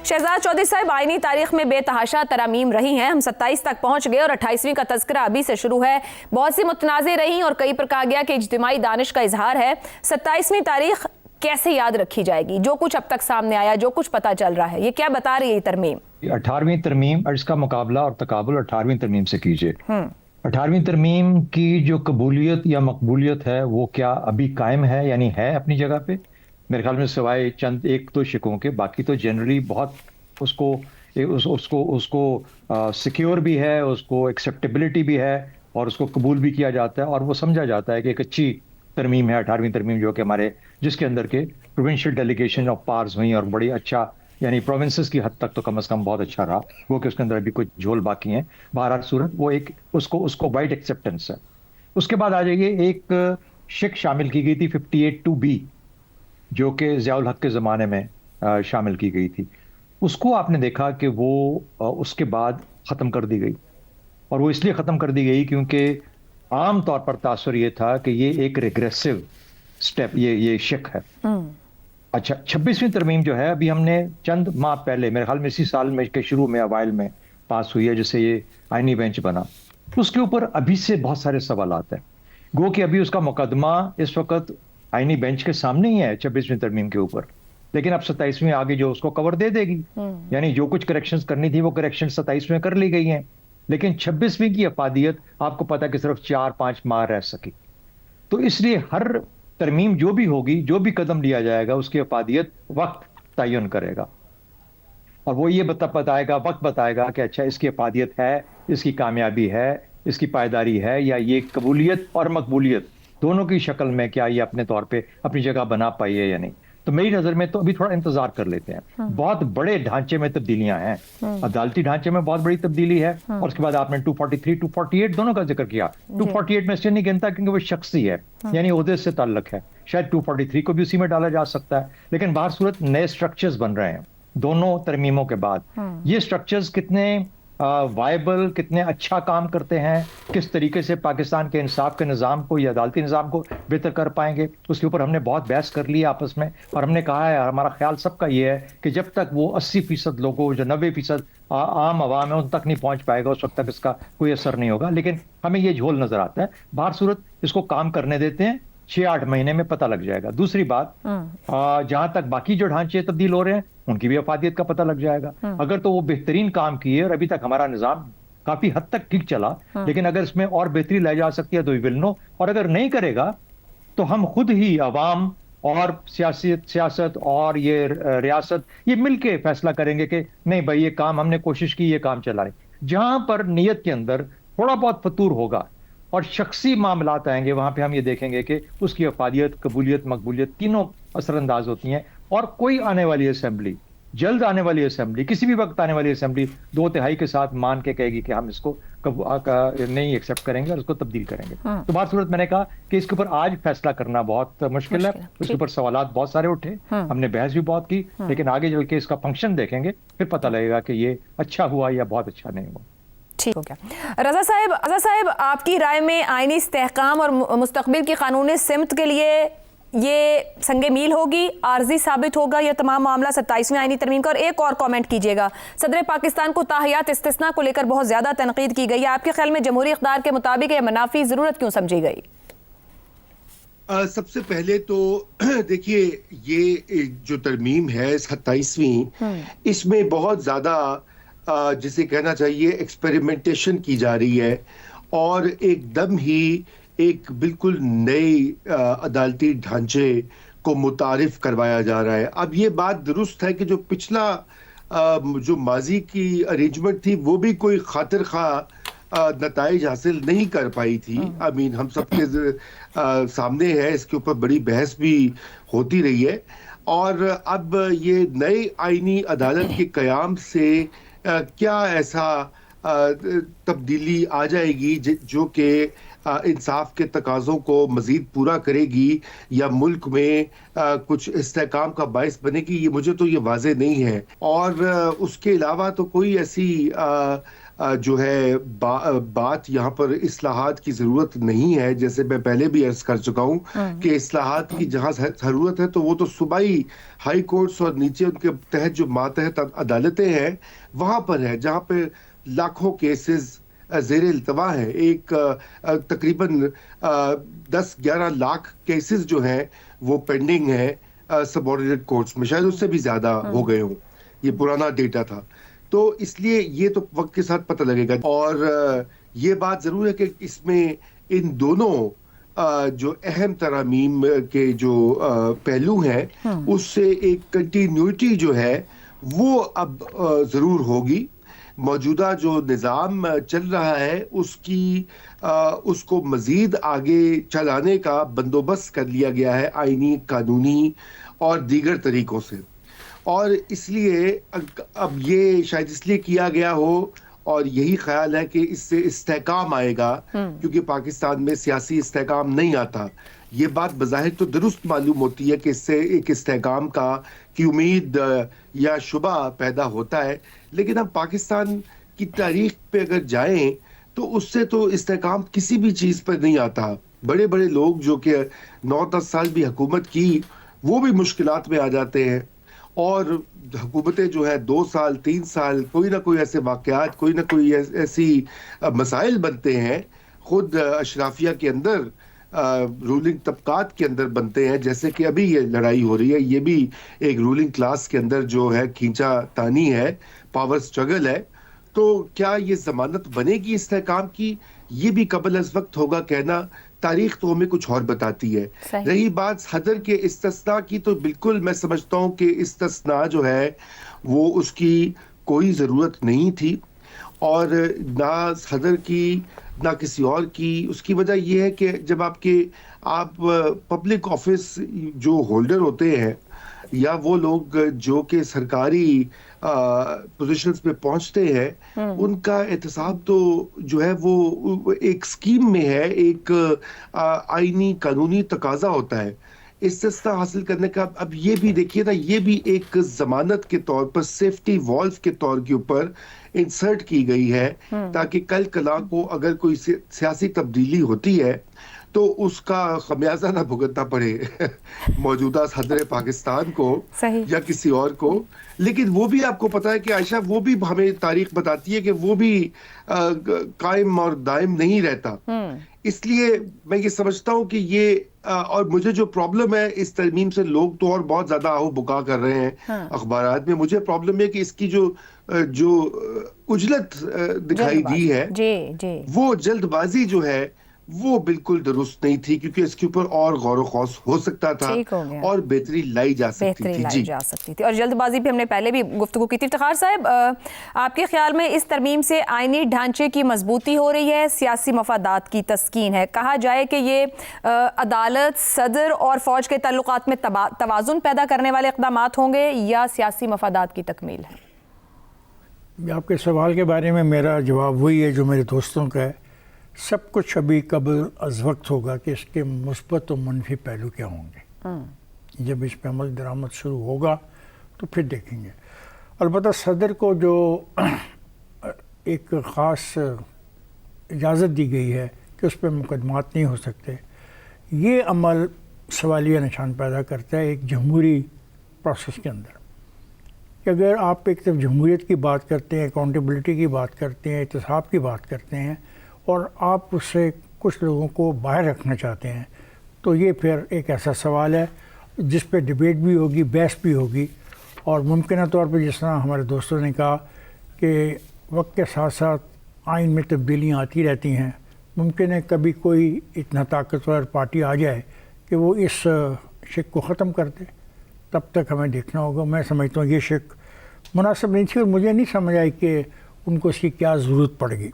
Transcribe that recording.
शहजाद चौधरी साहब, आईनी तारीख में बेतहाशा तरामीम रही हैं। हम 27 तक पहुंच गए और 28वीं का तज़किरा अभी से शुरू है। बहुत सी मुतनाज़े रही और कई पर कहा गया कि इज्तिमाई दानिश का इजहार है। 27वीं तारीख कैसे याद रखी जाएगी? जो कुछ अब तक सामने आया, जो कुछ पता चल रहा है, ये क्या बता रही है तरमीम? 18वीं तरमीम और इसका मुकाबला और तकाबुल 18वीं तरमीम से कीजिए। 18वीं तरमीम की जो कबूलियत या मकबूलियत है वो क्या अभी कायम है, यानी है अपनी जगह पे? मेरे ख्याल में सिवाय चंद एक दो शिकों के, बाकी तो जनरली बहुत उसको सिक्योर भी है, उसको एक्सेप्टेबिलिटी भी है और उसको कबूल भी किया जाता है और वो समझा जाता है कि एक अच्छी तरमीम है 18वीं तरमीम, जो कि हमारे जिसके अंदर के प्रोविंशियल डेलीगेशन ऑफ पावर्स हुई और बड़ी अच्छा, यानी प्रोविंसेस की हद तक तो कम से कम बहुत अच्छा रहा। वो कि उसके अंदर अभी कुछ झोल बाकी हैं। बहरहाल सूरत वो एक उसको वाइड एक्सेप्टेंस है। उसके बाद आ जाइए, एक शिक शामिल की गई थी 58(2)B, जो कि ज़ियाउल हक के ज़माने में शामिल की गई थी। उसको आपने देखा कि वो उसके बाद ख़त्म कर दी गई, और वो इसलिए ख़त्म कर दी गई क्योंकि आम तौर पर तासुर ये था कि ये एक रिग्रेसिव स्टेप, ये शिक है। अच्छा, 26वीं तरमीम जो है अभी हमने चंद माह पहले, मेरे ख्याल में इसी साल में के शुरू में अवाइल में पास हुई है, जिससे ये आईनी बेंच बना। उसके ऊपर अभी से बहुत सारे सवालात हैं। गो कि अभी उसका मुकदमा इस वक्त आईनी बेंच के सामने ही है 26वीं तरमीम के ऊपर, लेकिन अब 27वीं आगे जो उसको कवर दे देगी। यानी जो कुछ करेक्शंस करनी थी वो करेक्शन 27 में कर ली गई हैं, लेकिन 26वीं की अफादियत आपको पता है कि सिर्फ 4-5 माह रह सकी। तो इसलिए हर तरमीम जो भी होगी, जो भी कदम लिया जाएगा, उसकी अफादियत वक्त तयन करेगा और वो ये बताएगा, वक्त बताएगा कि अच्छा इसकी अफादियत है, इसकी कामयाबी है, इसकी पायदारी है, या ये कबूलियत और मकबूलियत दोनों की शक्ल में क्या ये अपने तौर पे अपनी जगह बना पाई है या नहीं। तो मेरी नजर में तो अभी थोड़ा इंतजार कर लेते हैं। बहुत बड़े ढांचे में तब्दीलियां हैं, अदालती ढांचे में बहुत बड़ी तब्दीली है। और उसके बाद आपने 243, 248 दोनों का जिक्र किया। 248 में इसलिए नहीं गिनता क्योंकि वो शख्सी है, यानी ओहदे से ताल्लुक है। शायद 243 को भी उसी में डाला जा सकता है, लेकिन बाहर सूरत नए स्ट्रक्चर्स बन रहे हैं दोनों तरमीमों के बाद। ये स्ट्रक्चर्स कितने वायबल, कितने अच्छा काम करते हैं, किस तरीके से पाकिस्तान के इंसाफ के निज़ाम को या अदालती निज़ाम को बेहतर कर पाएंगे, उसके ऊपर हमने बहुत बहस कर ली आपस में। और हमने कहा है, हमारा ख्याल सबका ये है कि जब तक वो 80% लोगों, जो 90% आम आवाम है, उन तक नहीं पहुंच पाएगा, उस वक्त तक इसका कोई असर नहीं होगा। लेकिन हमें ये झोल नजर आता है। बाहर सूरत इसको काम करने देते हैं, 6-8 महीने में पता लग जाएगा। दूसरी बात, जहां तक बाकी जो ढांचे तब्दील हो रहे हैं उनकी भी अफादियत का पता लग जाएगा। अगर तो वो बेहतरीन काम किए, और अभी तक हमारा निजाम काफी हद तक ठीक चला, लेकिन अगर इसमें और बेहतरी लाई जा सकती है तो वी विल नो। और अगर नहीं करेगा तो हम खुद ही अवाम और सियासत और ये रियासत ये मिलके फैसला करेंगे कि नहीं भाई, ये काम हमने कोशिश की, ये काम चला रहे। जहां पर नीयत के अंदर थोड़ा बहुत फतूर होगा और शख्सी मामलात आएंगे, वहां पे हम ये देखेंगे कि उसकी अफादियत, कबूलियत, मकबूलियत तीनों असरअंदाज होती हैं। और कोई आने वाली असेंबली, जल्द आने वाली असेंबली, किसी भी वक्त आने वाली असेंबली 2/3 के साथ मान के कहेगी कि हम इसको नहीं एक्सेप्ट करेंगे और उसको तब्दील करेंगे। तो बात सूरत मैंने कहा कि इसके ऊपर आज फैसला करना बहुत मुश्किल है। उसके ऊपर सवालात बहुत सारे उठे, हमने बहस भी बहुत की, लेकिन आगे चल के इसका फंक्शन देखेंगे, फिर पता लगेगा कि ये अच्छा हुआ या बहुत अच्छा नहीं हुआ। ठीक हो गया। रजा साहब, आपकी राय में आईनी इस्तेहकाम और मुस्तकबिल की कानूनी सिमत के लिए ये संगे मील होगी, आर्जी साबित होगा यह तमाम मामला 27वीं आईनी तरमीम का? और एक और कमेंट कीजिएगा, सदर पाकिस्तान को ताहियात इस्तिस्ना को लेकर बहुत ज्यादा तनकीद की गई है। आपके ख्याल में जमहूरी इक़्तिदार के मुताबिक यह मनाफी जरूरत क्यों समझी गई? सबसे पहले तो देखिए, ये जो तरमीम है 27वीं, इसमें बहुत ज्यादा जिसे कहना चाहिए एक्सपेरिमेंटेशन की जा रही है और एकदम ही एक बिल्कुल नए अदालती ढांचे को मुतारिफ करवाया जा रहा है। अब ये बात दुरुस्त है कि जो पिछला जो माजी की अरेंजमेंट थी वो भी कोई खातिर खा नताइज हासिल नहीं कर पाई थी। आई मीन हम सबके सामने है, इसके ऊपर बड़ी बहस भी होती रही है। और अब ये नए आईनी अदालत के क़याम से क्या ऐसा तब्दीली आ जाएगी जो कि इंसाफ के तकाज़ों को मज़ीद पूरा करेगी या मुल्क में कुछ इस्तेहकाम का बायस बनेगी, ये मुझे तो ये वाज़े नहीं है। और उसके अलावा तो कोई ऐसी جو ہے بات یہاں پر اصلاحات کی ضرورت نہیں ہے. جیسے میں پہلے بھی عرض کر چکا ہوں کہ اصلاحات کی جہاں ضرورت ہے تو وہ تو صوبائی ہائی کورٹس اور نیچے ان کے تحت جو ماتحت عدالتیں ہیں وہاں پر ہے, جہاں پہ لاکھوں کیسز زیر التوا ہیں. ایک تقریباً 10-11 لاکھ کیسز جو ہیں وہ پینڈنگ ہیں سب آرڈینیٹ کورٹس میں, شاید اس سے بھی زیادہ ہو گئے ہوں, یہ پرانا ڈیٹا تھا. تو اس لیے یہ تو وقت کے ساتھ پتہ لگے گا. اور یہ بات ضرور ہے کہ اس میں ان دونوں جو اہم ترامیم کے جو پہلو ہیں اس سے ایک کنٹینیوٹی جو ہے وہ اب ضرور ہوگی. موجودہ جو نظام چل رہا ہے اس کو مزید آگے چلانے کا بندوبست کر لیا گیا ہے آئینی, قانونی اور دیگر طریقوں سے. اور اس لیے اب یہ شاید اس لیے کیا گیا ہو اور یہی خیال ہے کہ اس سے استحکام آئے گا, کیونکہ پاکستان میں سیاسی استحکام نہیں آتا. یہ بات بظاہر تو درست معلوم ہوتی ہے کہ اس سے ایک استحکام کی امید یا شبہ پیدا ہوتا ہے, لیکن ہم پاکستان کی تاریخ پہ اگر جائیں تو اس سے تو استحکام کسی بھی چیز پر نہیں آتا. بڑے بڑے لوگ جو کہ 9-10 سال بھی حکومت کی وہ بھی مشکلات میں آ جاتے ہیں, اور حکومتیں جو ہے 2 سال 3 سال کوئی نہ کوئی ایسے واقعات, کوئی نہ کوئی ایسی مسائل بنتے ہیں, خود اشرافیہ کے اندر رولنگ طبقات کے اندر بنتے ہیں. جیسے کہ ابھی یہ لڑائی ہو رہی ہے, یہ بھی ایک رولنگ کلاس کے اندر جو ہے کھینچا تانی ہے, پاور سٹرگل ہے. تو کیا یہ ضمانت بنے گی استحکام کی؟ یہ بھی قبل از وقت ہوگا کہنا. تاریخ تو ہمیں کچھ اور بتاتی ہے. رہی بات صدر کے استثناء کی, تو بالکل میں سمجھتا ہوں کہ استثناء جو ہے وہ اس کی کوئی ضرورت نہیں تھی, اور نہ صدر کی نہ کسی اور کی. اس کی وجہ یہ ہے کہ جب آپ پبلک آفس جو ہولڈر ہوتے ہیں یا وہ لوگ جو کہ سرکاری پوزیشنز پہ پہنچتے ہیں, ان کا احتساب تو جو ہے وہ ایک سکیم میں ہے, ایک آئینی قانونی تقاضا ہوتا ہے استثناء حاصل کرنے کا. اب یہ بھی دیکھیے نا, یہ بھی ایک ضمانت کے طور پر, سیفٹی والو کے طور کے اوپر انسرٹ کی گئی ہے, تاکہ کل کلا کو اگر کوئی سیاسی تبدیلی ہوتی ہے تو اس کا خمیازہ نہ بھگتنا پڑے موجودہ صدر پاکستان کو یا کسی اور کو. لیکن وہ بھی آپ کو پتا ہے کہ عائشہ, وہ بھی ہمیں تاریخ بتاتی ہے کہ وہ بھی قائم اور دائم نہیں رہتا. اس لیے میں یہ سمجھتا ہوں کہ یہ اور مجھے جو پرابلم ہے اس ترمیم سے, لوگ تو اور بہت زیادہ آہو بکا کر رہے ہیں اخبارات میں, مجھے پرابلم ہے کہ اس کی جو عجلت دکھائی دی ہے وہ جلد بازی جو ہے وہ بالکل درست نہیں تھی, کیونکہ اس کے اوپر اور غور و خوض ہو سکتا تھا اور بہتری لائی جا سکتی تھی. اور جلد بازی بھی ہم نے پہلے بھی گفتگو کی تھی. افتخار صاحب, آپ کے خیال میں اس ترمیم سے آئینی ڈھانچے کی مضبوطی ہو رہی ہے, سیاسی مفادات کی تسکین ہے؟ کہا جائے کہ یہ عدالت, صدر اور فوج کے تعلقات میں توازن پیدا کرنے والے اقدامات ہوں گے یا سیاسی مفادات کی تکمیل ہے؟ آپ کے سوال کے بارے میں میرا جواب وہی ہے جو میرے دوستوں کا ہے. سب کچھ ابھی قبل از وقت ہوگا کہ اس کے مثبت و منفی پہلو کیا ہوں گے. جب اس پہ عمل درآمد شروع ہوگا تو پھر دیکھیں گے. البتہ صدر کو جو ایک خاص اجازت دی گئی ہے کہ اس پہ مقدمات نہیں ہو سکتے, یہ عمل سوالیہ نشان پیدا کرتا ہے ایک جمہوری پروسیس کے اندر. کہ اگر آپ ایک طرف جمہوریت کی بات کرتے ہیں, اکاؤنٹیبلٹی کی بات کرتے ہیں, احتساب کی بات کرتے ہیں, اور آپ اس سے کچھ لوگوں کو باہر رکھنا چاہتے ہیں, تو یہ پھر ایک ایسا سوال ہے جس پہ ڈبیٹ بھی ہوگی, بحث بھی ہوگی. اور ممکنہ طور پہ جس طرح ہمارے دوستوں نے کہا کہ وقت کے ساتھ ساتھ آئین میں تبدیلیاں آتی رہتی ہیں, ممکن ہے کبھی کوئی اتنا طاقتور پارٹی آ جائے کہ وہ اس شک کو ختم کر دے. تب تک ہمیں دیکھنا ہوگا. میں سمجھتا ہوں یہ شک مناسب نہیں تھی, اور مجھے نہیں سمجھ آئی کہ ان کو اس کی کیا ضرورت پڑ گئی.